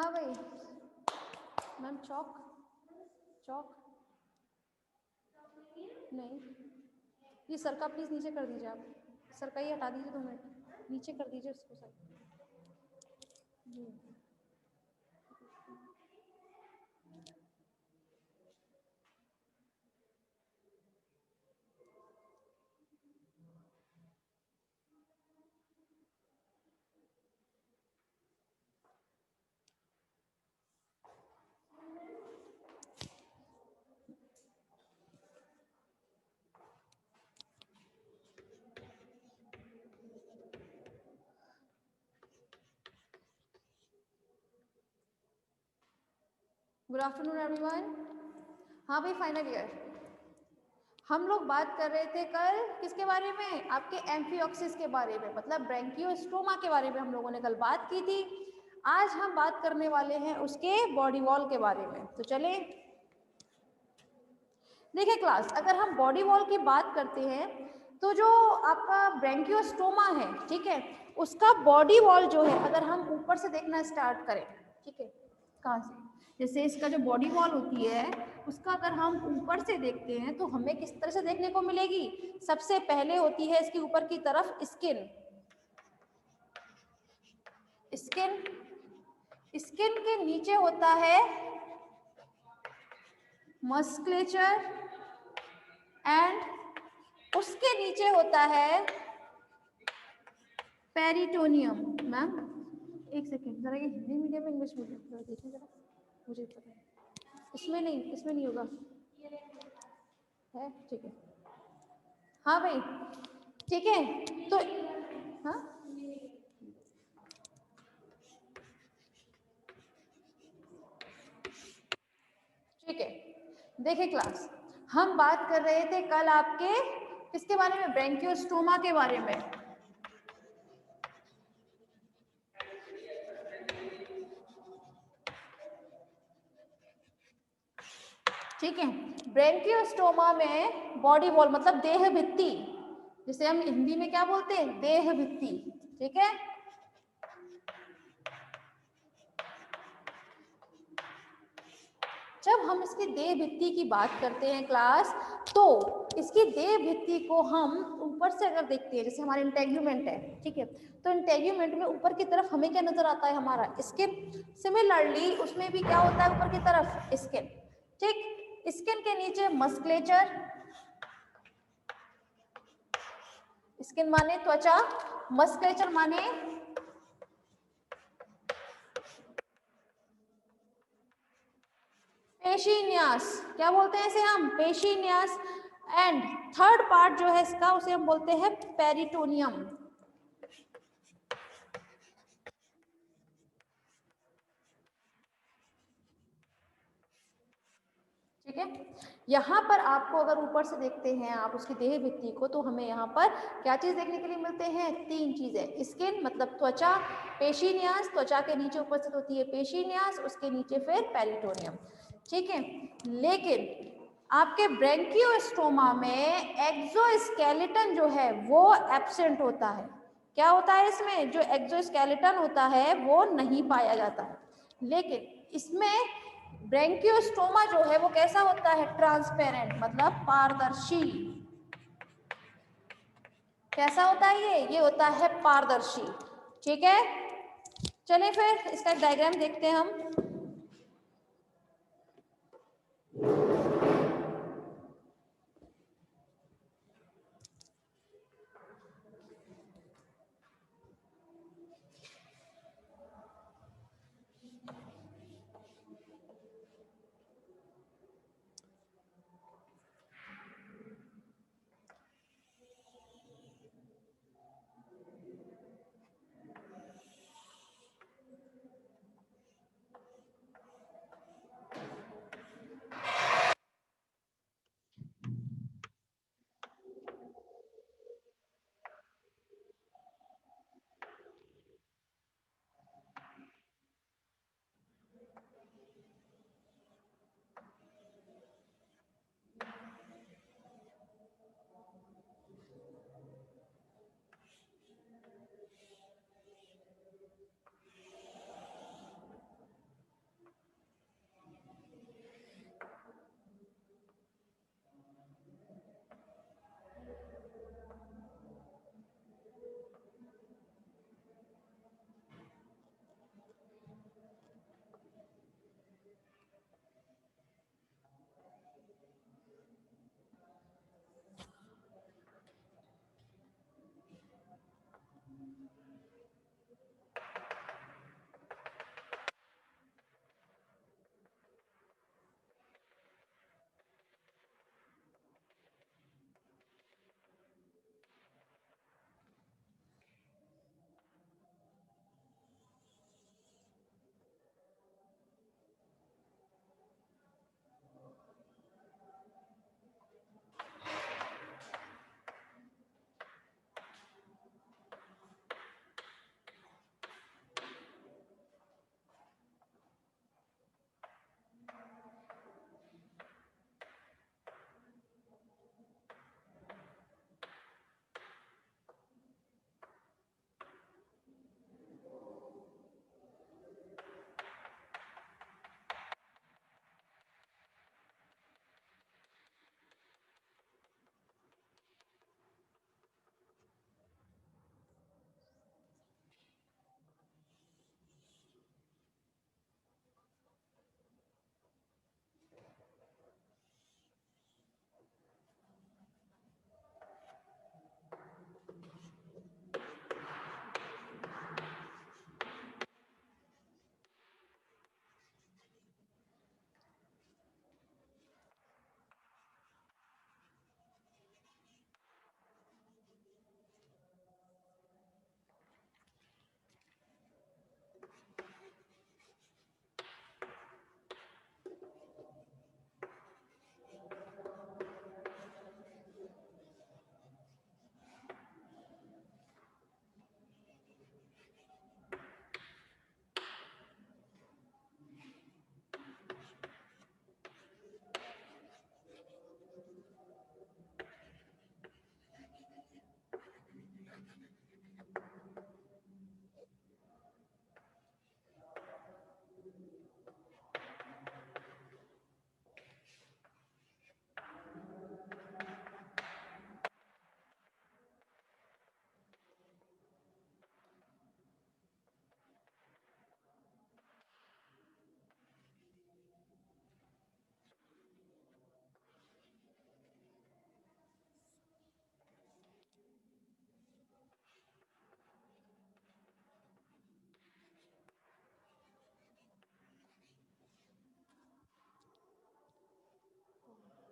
हाँ भाई मैम, चौक चौक नहीं, ये सर का प्लीज़ नीचे कर दीजिए आप, सर का ये हटा दीजिए 2 मिनट, नीचे कर दीजिए उसको sir ji. Good afternoon everyone. हाँ भाई फाइनल ईयर, हम लोग बात कर रहे थे कल किसके बारे में, आपके एम्फियोक्सिस के बारे में, मतलब ब्रैंकियोस्टोमा के बारे में हम लोगों ने कल बात की थी। आज हम बात करने वाले हैं उसके बॉडी वॉल के बारे में। तो चले देखिए क्लास, अगर हम बॉडी वॉल की बात करते हैं तो जो आपका ब्रैंकियोस्टोमा है, ठीक है, उसका बॉडी वॉल जो है अगर हम ऊपर से देखना स्टार्ट करें, ठीक है, कहाँ से, जैसे इसका जो बॉडी वॉल होती है उसका अगर हम ऊपर से देखते हैं तो हमें किस तरह से देखने को मिलेगी। सबसे पहले होती है इसके ऊपर की तरफ स्किन, स्किन स्किन के नीचे होता है मस्कुलेचर एंड उसके नीचे होता है पेरिटोनियम। मैम एक सेकेंड, जरा ये हिंदी मीडियम इंग्लिश मीडियम जरा देखिए, जरा मुझे पता है इसमें नहीं होगा, है ठीक है। हाँ भाई ठीक है, तो हाँ ठीक है। देखिए क्लास, हम बात कर रहे थे कल आपके किसके बारे में, ब्रैंकियोस्टोमा के बारे में। ठीक है, ब्रैंकियोस्टोमा में बॉडी वॉल मतलब देह भित्ति, जिसे हम हिंदी में क्या बोलते हैं, देह भित्ति, ठीक है। जब हम इसकी देह भित्ति की बात करते हैं क्लास, तो इसकी देह भित्ति को हम ऊपर से अगर देखते हैं, जैसे हमारे इंटेग्यूमेंट है, ठीक है, तो इंटेग्यूमेंट में ऊपर की तरफ हमें क्या नजर आता है, हमारा स्किन। सिमिलरली उसमें भी क्या होता है, ऊपर की तरफ स्किन, ठीक, स्किन के नीचे मस्कुलेचर, स्किन माने त्वचा, मस्कुलेचर माने पेशीन्यास, क्या बोलते हैं इसे हम, पेशीन्यास। एंड थर्ड पार्ट जो है इसका, उसे हम बोलते हैं पेरिटोनियम। ठीक है, यहाँ पर आपको अगर ऊपर से देखते हैं आप उसकी देह भित्ति को, तो हमें यहाँ पर क्या चीज देखने के लिए मिलते हैं, 3 चीजें, स्किन मतलब त्वचा, पेशीन्यास, त्वचा के नीचे उपस्थित होती है पेशीन्यास, उसके नीचे फिर पेरिटोनियम। ठीक है, लेकिन आपके ब्रैंकियोस्टोमा में एक्सोस्केलेटन जो है वो एब्सेंट होता है। क्या होता है इसमें, जो एक्सोस्केलेटन होता है वो नहीं पाया जाता है। लेकिन इसमें ब्रैंकियोस्टोमा जो है वो कैसा होता है, ट्रांसपेरेंट मतलब पारदर्शी। कैसा होता है ये होता है पारदर्शी। ठीक है, चलिए फिर इसका डायग्राम देखते हैं हम।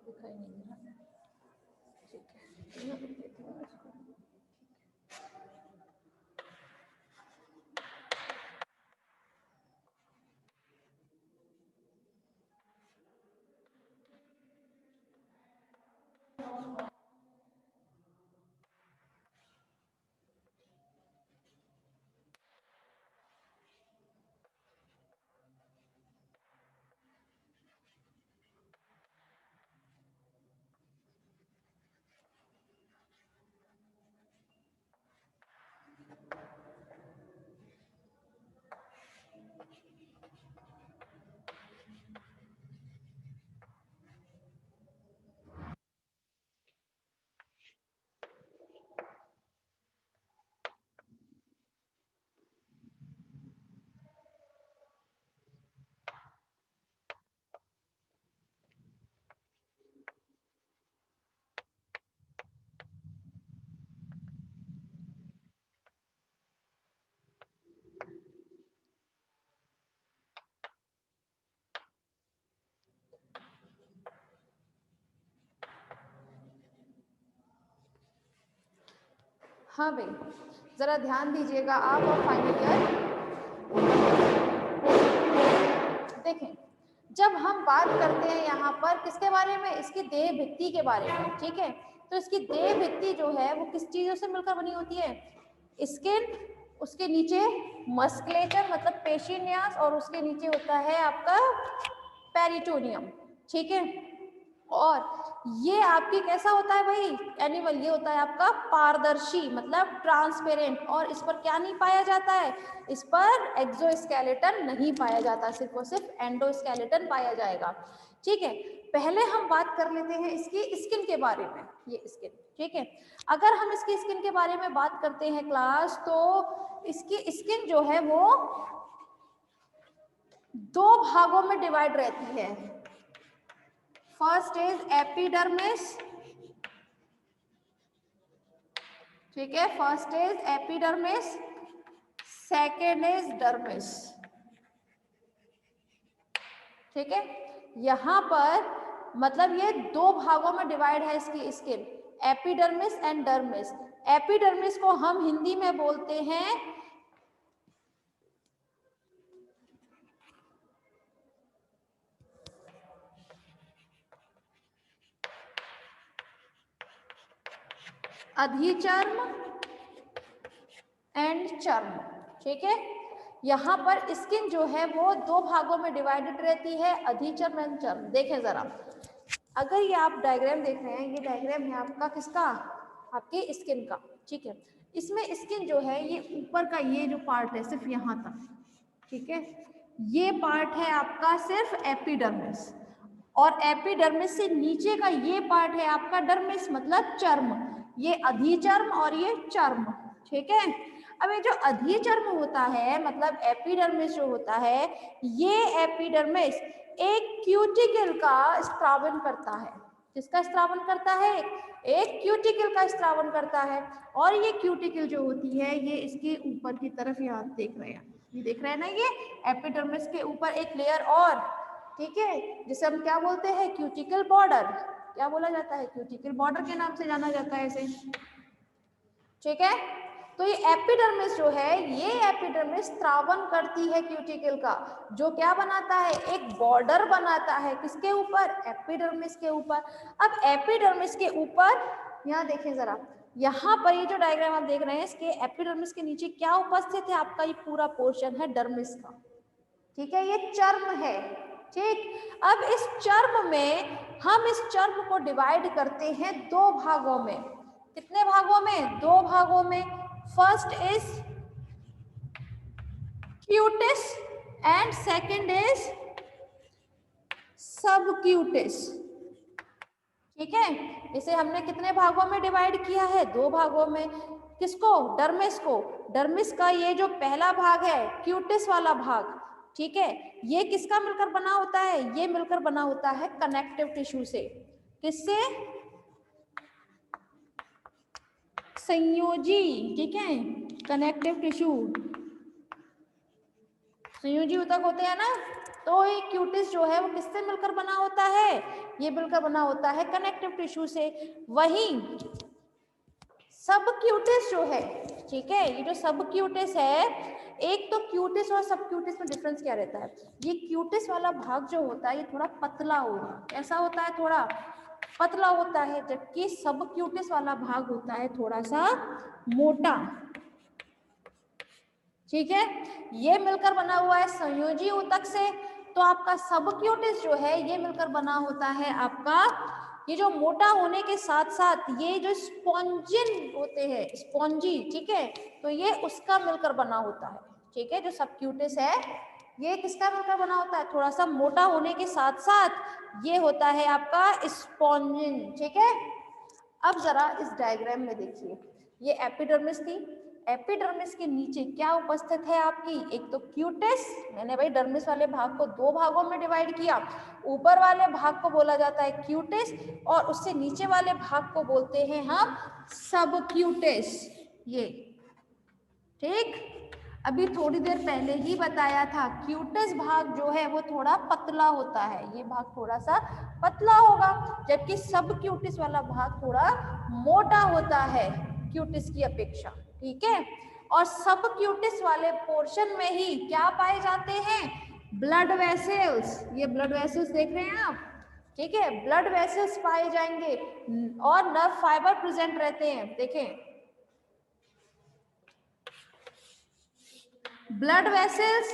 दिखाई नहीं दे रहा, ठीक है, मैं लिख देती हूँ इसको। हाँ भाई, जरा ध्यान दीजिएगा आप और फाइनल ईयर। देखें, जब हम बात करते हैं यहाँ पर किसके बारे में, इसकी देह भित्ति के बारे में, ठीक है। तो इसकी देह भित्ति जो है वो किस चीजों से मिलकर बनी होती है, स्किन, उसके नीचे मस्कुलेचर मतलब पेशीन्यास, और उसके नीचे होता है आपका पेरिटोनियम, ठीक है। और ये आपकी कैसा होता है भाई एनिमल, ये होता है आपका पारदर्शी मतलब ट्रांसपेरेंट, और इस पर क्या नहीं पाया जाता है, इस पर एक्सोस्केलेटन नहीं पाया जाता, सिर्फ और सिर्फ एंडोस्केलेटन पाया जाएगा, ठीक है। पहले हम बात कर लेते हैं इसकी स्किन के बारे में, ये स्किन, ठीक है। अगर हम इसकी स्किन के बारे में बात करते हैं क्लास, तो इसकी स्किन जो है वो दो भागों में डिवाइड रहती है। फर्स्ट इज एपिडर्मिस, ठीक है, first is epidermis, second is dermis. ठीक है, यहाँ पर मतलब ये दो भागों में डिवाइड है इसकी skin, epidermis and dermis. Epidermis को हम हिंदी में बोलते हैं अधिचर्म एंड चर्म। ठीक है, यहाँ पर स्किन जो है वो दो भागों में डिवाइडेड रहती है, अधिचर्म एंड चर्म। देखें जरा, अगर ये आप डायग्राम देख रहे हैं, ये डायग्राम है आपका किसका, आपके स्किन का। ठीक है, इसमें स्किन जो है ये ऊपर का ये जो पार्ट है सिर्फ यहाँ तक, ठीक है, ये पार्ट है आपका सिर्फ एपिडर्मिस, और एपिडर्मिस से नीचे का ये पार्ट है आपका डर्मिस, मतलब चर्म। ये अधिचर्म और ये चर्म। ठीक है, अब ये जो अधिचर्म होता है मतलब एपिडर्मिस जो होता है, ये एपिडर्मिस एक क्यूटिकल का स्त्रावन करता है। किसका स्त्रावन करता है, एक क्यूटिकल का स्त्रावन करता है। और ये क्यूटिकल जो होती है ये इसके ऊपर की तरफ यहाँ देख रहे हैं, ये देख रहे हैं ना, ये एपिडर्मिस के ऊपर एक लेयर और, ठीक है, जिसे हम क्या बोलते हैं, क्यूटिकल बॉर्डर। क्या बोला जाता है, क्यूटिकल बॉर्डर के नाम से जाना जाता है इसे। ठीक है, तो ये एपिडर्मिस जो है, ये एपिडर्मिस स्त्रावन करती है क्यूटिकल का, जो क्या बनाता है, एक बॉर्डर बनाता है, किसके ऊपर, एपिडर्मिस के ऊपर। अब एपिडर्मिस के ऊपर यहाँ देखें जरा, यहाँ पर ये जो डायग्राम आप देख रहे हैं, इसके एपिडर्मिस के नीचे क्या उपस्थित है, आपका ये पूरा पोर्शन है डर्मिस का। ठीक है, ये चर्म है। ठीक, अब इस चर्म में हम इस चर्म को डिवाइड करते हैं दो भागों में। कितने भागों में, दो भागों में। First is cutis and second is subcutis. ठीक है, इसे हमने कितने भागों में डिवाइड किया है, दो भागों में। किसको, डर्मिस को। डर्मिस का ये जो पहला भाग है क्यूटिस वाला भाग, ठीक है, ये किसका मिलकर बना होता है, ये मिलकर बना होता है कनेक्टिव टिश्यू से। किससे, संयोजी। ठीक है, कनेक्टिव टिश्यू, संयोजी ऊतक होते हैं ना, तो ये क्यूटिस जो है वो किससे मिलकर बना होता है, ये मिलकर बना होता है कनेक्टिव टिश्यू से। वहीं सबक्यूटिस जो है, ठीक है, ये जो सबक्यूटिस है, एक तो क्यूटिस और सबक्यूटिस में डिफरेंस क्या रहता है, ये क्यूटिस वाला भाग जो होता है ये थोड़ा पतला होगा। ऐसा होता है, थोड़ा पतला होता है, जबकि सबक्यूटिस वाला भाग होता है थोड़ा सा मोटा। ठीक है, ये मिलकर बना हुआ है संयोजी ऊतक से। तो आपका सबक्यूटिस जो है ये मिलकर बना होता है आपका, ये जो मोटा होने के साथ साथ ये जो स्पॉन्जिन होते हैं, स्पॉन्जी, ठीक है, तो ये उसका मिलकर बना होता है। ठीक है, जो सबक्यूटिस है ये किसका मिलकर बना होता है, थोड़ा सा मोटा होने के साथ साथ ये होता है आपका स्पॉन्जिन। ठीक है, अब जरा इस डायग्राम में देखिए, ये एपिडर्मिस थी, एपिडर्मिस के नीचे क्या उपस्थित है आपकी, एक तो क्यूटिस, मैंने भाई डर्मिस वाले भाग को दो भागों में डिवाइड किया, ऊपर वाले भाग को बोला जाता है क्यूटिस और उससे नीचे वाले भाग को बोलते हैं हम सबक्यूटिस। ये ठीक, अभी थोड़ी देर पहले ही बताया था, क्यूटिस भाग जो है वो थोड़ा पतला होता है, ये भाग थोड़ा सा पतला होगा, जबकि सबक्यूटिस वाला भाग थोड़ा मोटा होता है क्यूटिस की अपेक्षा। ठीक है, और सबक्यूटिस वाले पोर्शन में ही क्या पाए जाते हैं, ब्लड वेसल्स। ये ब्लड वेसल्स देख रहे हैं आप, ठीक है, ब्लड वेसल्स पाए जाएंगे और नर्व फाइबर प्रेजेंट रहते हैं। देखें, ब्लड वेसल्स,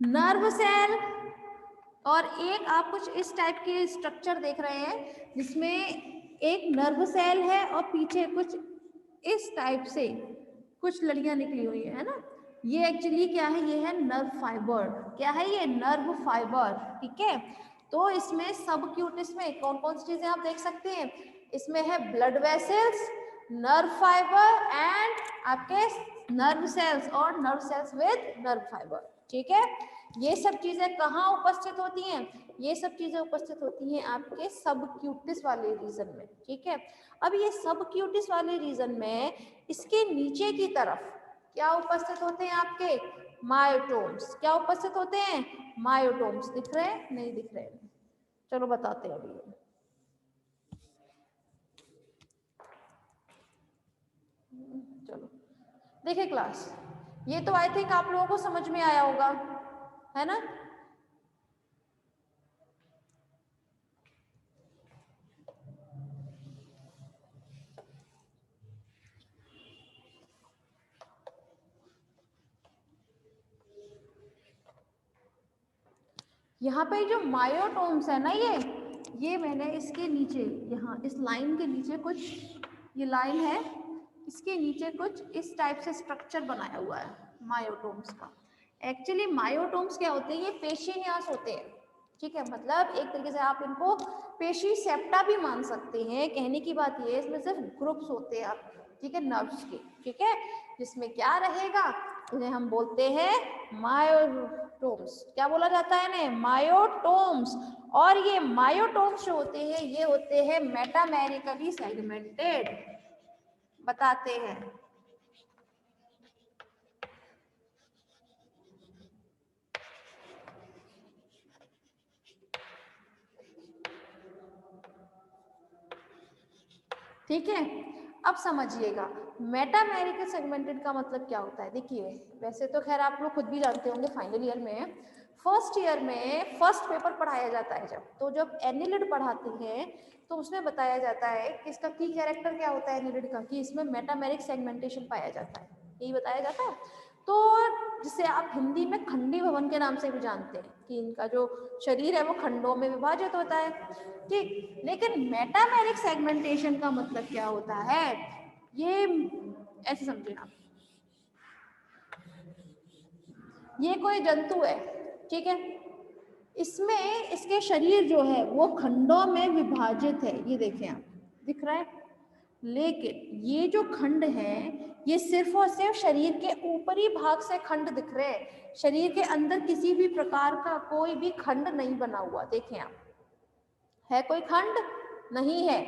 नर्व सेल, और एक आप कुछ इस टाइप के स्ट्रक्चर देख रहे हैं जिसमें एक नर्व सेल है और पीछे कुछ इस टाइप से कुछ लड़ियां निकली हुई है ना, ये एक्चुअली क्या है, ये है नर्व फाइबर। क्या है ये, नर्व फाइबर। ठीक है, तो इसमें सबक्यूटिस में कौन कौन सी चीजें आप देख सकते हैं, इसमें है blood vessels, nerve fibre and आपके नर्व सेल्स और nerve cells with nerve fibre. ठीक है, ये सब चीजें कहाँ उपस्थित होती हैं, ये सब चीजें उपस्थित होती हैं आपके सबक्यूटिस वाले रीजन में। ठीक है, अब ये सबक्यूटिस वाले रीजन में इसके नीचे की तरफ क्या उपस्थित होते हैं आपके? मायोटोम्स। क्या उपस्थित होते हैं? मायोटोम्स। दिख रहे हैं? नहीं दिख रहे हैं? चलो बताते हैं अभी। चलो देखिए क्लास, ये तो आई थिंक आप लोगों को समझ में आया होगा, है ना? यहाँ पे जो मायोटोम्स है ना, ये मैंने इसके नीचे, यहाँ इस लाइन के नीचे कुछ, ये लाइन है, इसके नीचे कुछ इस टाइप से स्ट्रक्चर बनाया हुआ है मायोटोम्स का। एक्चुअली मायोटोम्स क्या होते हैं? ये पेशीन्यास होते हैं, ठीक है। मतलब एक तरीके से आप इनको पेशी सेप्टा भी मान सकते हैं। कहने की बात ये है, इसमें सिर्फ ग्रुप्स होते हैं आप, ठीक है, नर्व्स के, ठीक है, जिसमें क्या रहेगा, इन्हें हम बोलते हैं मायोटोम्स। क्या बोला जाता है इन्हें? मायोटोम्स। और ये मायोटोम्स जो होते हैं, ये होते हैं मेटामेरिकली सेगमेंटेड, बताते हैं। ठीक है, अब समझिएगा मेटामेरिकल सेगमेंटेड का मतलब क्या होता है। देखिए, वैसे तो खैर आप लोग खुद भी जानते होंगे, फाइनल ईयर में, फर्स्ट ईयर में फर्स्ट पेपर पढ़ाया जाता है जब एनिलिड पढ़ाते हैं तो उसमें बताया जाता है कि इसका की कैरेक्टर क्या होता है एनिलिड का, कि इसमें मेटामेरिक सेगमेंटेशन पाया जाता है, यही बताया जाता है। तो जिसे आप हिंदी में खंडी भवन के नाम से भी जानते हैं कि इनका जो शरीर है वो खंडों में विभाजित होता है, ठीक। लेकिन मेटामेरिक सेगमेंटेशन का मतलब क्या होता है, ये ऐसे समझे आप, ये कोई जंतु है, ठीक है, इसमें इसके शरीर जो है वो खंडों में विभाजित है, ये देखें आप, दिख रहा है। लेकिन ये जो खंड है, ये सिर्फ और सिर्फ शरीर के ऊपरी भाग से खंड दिख रहे हैं, शरीर के अंदर किसी भी प्रकार का कोई भी खंड नहीं बना हुआ, देखें आप, है कोई खंड? नहीं है,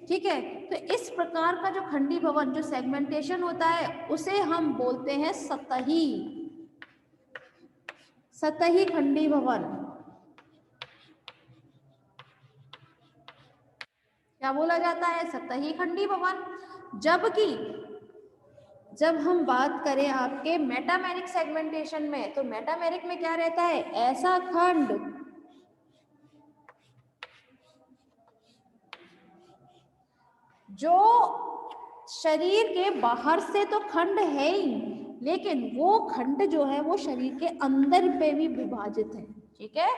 ठीक है। तो इस प्रकार का जो खंडी भवन, जो सेगमेंटेशन होता है, उसे हम बोलते हैं सतही, सतही खंडी भवन। क्या बोला जाता है? सतही खंडी भवन। जबकि जब हम बात करें आपके मेटामेरिक सेगमेंटेशन में, तो मेटामेरिक में क्या रहता है? ऐसा खंड जो शरीर के बाहर से तो खंड है ही, लेकिन वो खंड जो है वो शरीर के अंदर पे भी विभाजित है, ठीक है,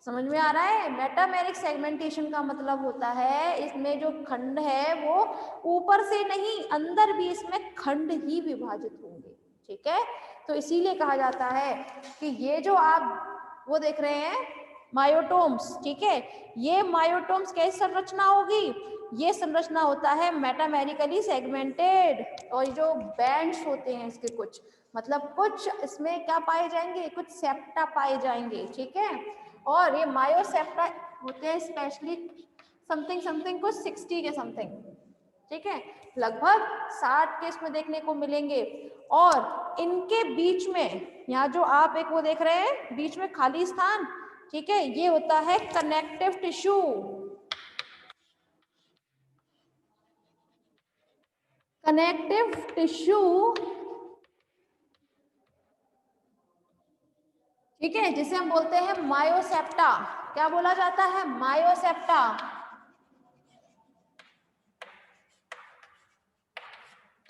समझ में आ रहा है? मेटामेरिक सेगमेंटेशन का मतलब होता है इसमें जो खंड है वो ऊपर से नहीं, अंदर भी इसमें खंड ही विभाजित होंगे, ठीक है। तो इसीलिए कहा जाता है कि ये जो आप वो देख रहे हैं मायोटोम्स, ठीक है, ये मायोटोम्स कैसी संरचना होगी? ये संरचना होता है मेटामेरिकली सेगमेंटेड। और जो बैंड्स होते हैं इसके कुछ, मतलब कुछ इसमें क्या पाए जाएंगे? कुछ सेप्टा पाए जाएंगे, ठीक है। और ये मायोसेप्टा होते हैं स्पेशली समथिंग समथिंग कुछ 60 के समथिंग, ठीक है, लगभग 60 के इसमें देखने को मिलेंगे। और इनके बीच में, यहाँ जो आप एक वो देख रहे हैं बीच में खाली स्थान, ठीक है, ये होता है कनेक्टिव टिश्यू, कनेक्टिव टिश्यू, ठीक है, जिसे हम बोलते हैं मायोसेप्टा। क्या बोला जाता है? मायोसेप्टा।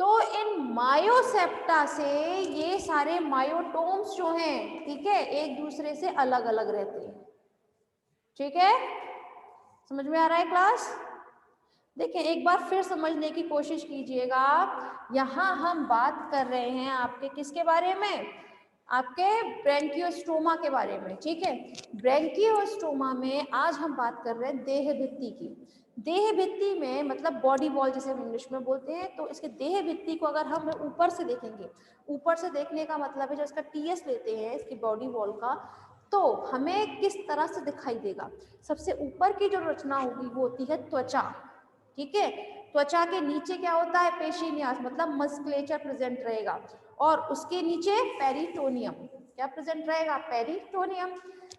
तो इन मायोसेप्टा से ये सारे मायोटोम्स जो हैं, ठीक है, एक दूसरे से अलग अलग रहते हैं, ठीक है, समझ में आ रहा है क्लास? देखिए एक बार फिर समझने की कोशिश कीजिएगा। यहाँ हम बात कर रहे हैं आपके किसके बारे में? आपके ब्रैंकियोस्टोमा के बारे में, ठीक है। ब्रैंकियोस्टोमा में आज हम बात कर रहे हैं देह भित्ति की। देह भित्ति में मतलब बॉडी वॉल जिसे हम इंग्लिश में बोलते हैं, तो इसके देह भित्ति को अगर हम ऊपर से देखेंगे, ऊपर से देखने का मतलब है जो इसका टीएस लेते हैं इसकी बॉडी वॉल का, तो हमें किस तरह से दिखाई देगा? सबसे ऊपर की जो रचना होगी वो होती है त्वचा, ठीक है। त्वचा के नीचे क्या होता है, पेशीन्यास मतलब मस्कुलेचर प्रेजेंट रहेगा, और उसके नीचे पेरिटोनियम क्या प्रेजेंट रहेगा, पेरिटोनियम।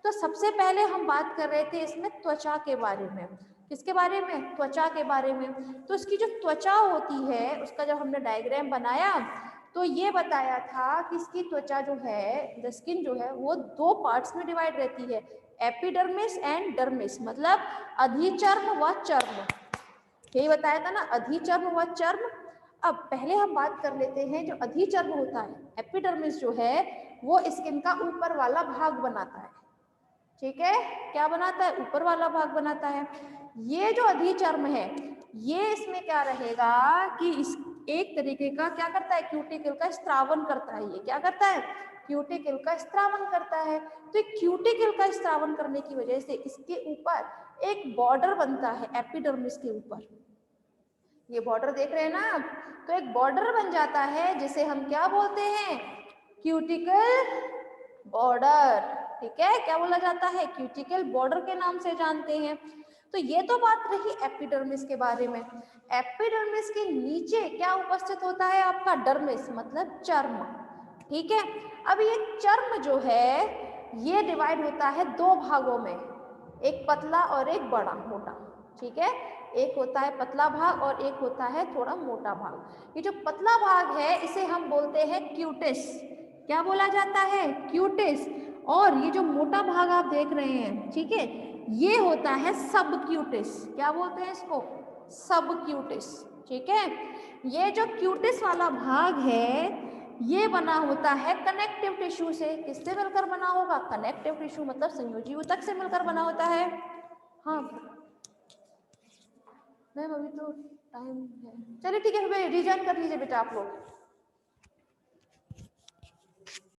तो सबसे पहले हम बात कर रहे थे इसमें त्वचा के बारे में, किसके बारे में, त्वचा के बारे में। तो इसकी जो त्वचा होती है उसका जब हमने डायग्राम बनाया तो ये बताया था कि इसकी त्वचा जो है, द स्किन जो है वो दो पार्ट्स में डिवाइड रहती है, एपिडर्मिस एंड डर्मिस, मतलब अधिचर्म व चर्म, यही बताया था ना, अधिचर्म व चर्म। अब पहले हम बात कर लेते हैं जो अधिचर्म होता है, एपिडर्मिस जो है वो स्किन का ऊपर वाला भाग बनाता है, ठीक है, क्या बनाता है, ऊपर वाला भाग बनाता है। ये जो अधिचर्म है ये इसमें क्या रहेगा कि इस एक तरीके का क्या करता है, क्यूटिकल का स्त्रावन करता है, ये क्या करता है, क्यूटिकल का स्त्रावन करता है। तो क्यूटिकल का स्त्रावन करने की वजह से इसके ऊपर एक बॉर्डर बनता है एपिडर्मिस के ऊपर, ये बॉर्डर देख रहे हैं ना आप, तो एक बॉर्डर बन जाता है जिसे हम क्या बोलते हैं, क्यूटिकल बॉर्डर, ठीक है, क्या बोला जाता है, क्यूटिकल बॉर्डर के नाम से जानते हैं। तो ये तो बात रही एपिडर्मिस के बारे में। एपिडर्मिस के नीचे क्या उपस्थित होता है आपका, डर्मिस मतलब चर्म, ठीक है। अब ये चर्म जो है ये डिवाइड होता है दो भागों में, एक पतला और एक बड़ा मोटा, ठीक है, एक होता है पतला भाग और एक होता है थोड़ा मोटा भाग। ये जो पतला भाग है इसे हम बोलते हैं क्यूटिस, क्या बोला जाता है, क्यूटिस। और ये जो मोटा भाग आप देख रहे हैं, ठीक है, ये होता है सब क्यूटिस, क्या बोलते हैं इसको, सब क्यूटिस, ठीक है। ये जो क्यूटिस वाला भाग है ये बना होता है कनेक्टिव टिश्यू से, किससे मिलकर बना होगा, कनेक्टिव टिश्यू मतलब संयोजी ऊतक से मिलकर बना होता है। हाँ मैम अभी तो टाइम है, चलिए ठीक है, रिवीजन कर लीजिए बेटा आप लोग।